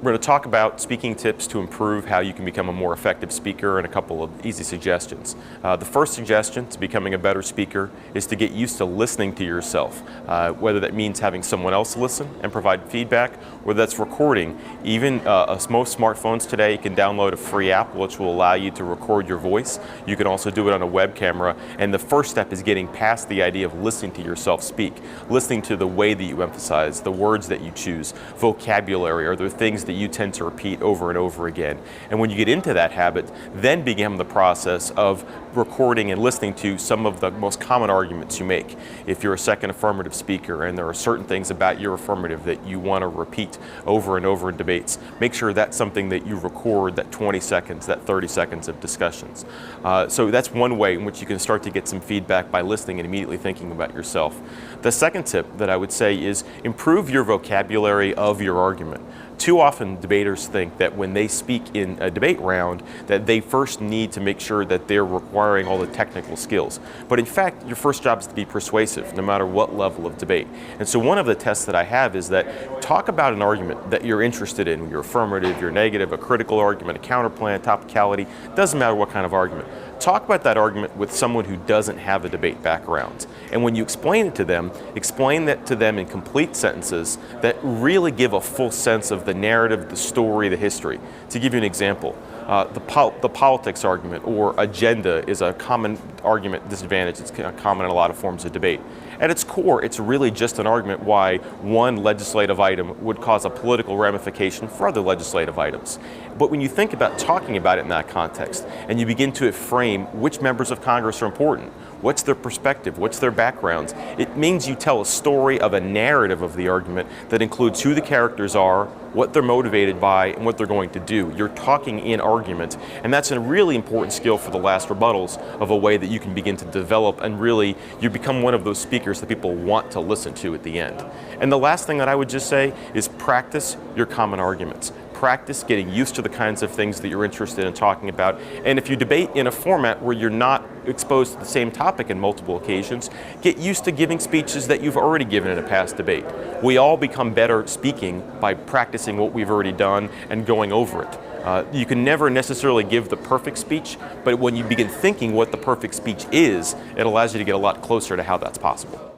We're going to talk about speaking tips to improve how you can become a more effective speaker and a couple of easy suggestions. The first suggestion to becoming a better speaker is to get used to listening to yourself, whether that means having someone else listen and provide feedback, whether that's recording. Even most smartphones today, you can download a free app which will allow you to record your voice. You can also do it on a web camera, and the first step is getting past the idea of listening to yourself speak, listening to the way that you emphasize, the words that you choose, vocabulary, or the things that you tend to repeat over and over again. And when you get into that habit, then begin the process of recording and listening to some of the most common arguments you make. If you're a second affirmative speaker and there are certain things about your affirmative that you want to repeat over and over in debates, make sure that's something that you record, that 20 seconds, that 30 seconds of discussions. So that's one way in which you can start to get some feedback by listening and immediately thinking about yourself. The second tip that I would say is improve your vocabulary of your argument. Too often debaters think that when they speak in a debate round that they first need to make sure that they're requiring all the technical skills. But in fact, your first job is to be persuasive, no matter what level of debate. And so one of the tests that I have is that talk about an argument that you're interested in, your affirmative, your negative, a critical argument, a counterplan, topicality, doesn't matter what kind of argument. Talk about that argument with someone who doesn't have a debate background. And when you explain it to them, explain that to them in complete sentences that really give a full sense of the narrative, the story, the history. To give you an example, the politics argument or agenda is a common argument disadvantage. It's common in a lot of forms of debate. At its core, it's really just an argument why one legislative item would cause a political ramification for other legislative items. But when you think about talking about it in that context, and you begin to frame which members of Congress are important, what's their perspective, what's their backgrounds, it means you tell a story of a narrative of the argument that includes who the characters are, what they're motivated by, and what they're going to do. You're talking in argument, and that's a really important skill for the last rebuttals of a way that you can begin to develop, and really you become one of those speakers that people want to listen to at the end. And the last thing that I would just say is practice your common arguments. Practice getting used to the kinds of things that you're interested in talking about. And if you debate in a format where you're not exposed to the same topic in multiple occasions, get used to giving speeches that you've already given in a past debate. We all become better speaking by practicing what we've already done and going over it. You can never necessarily give the perfect speech, but when you begin thinking what the perfect speech is, it allows you to get a lot closer to how that's possible.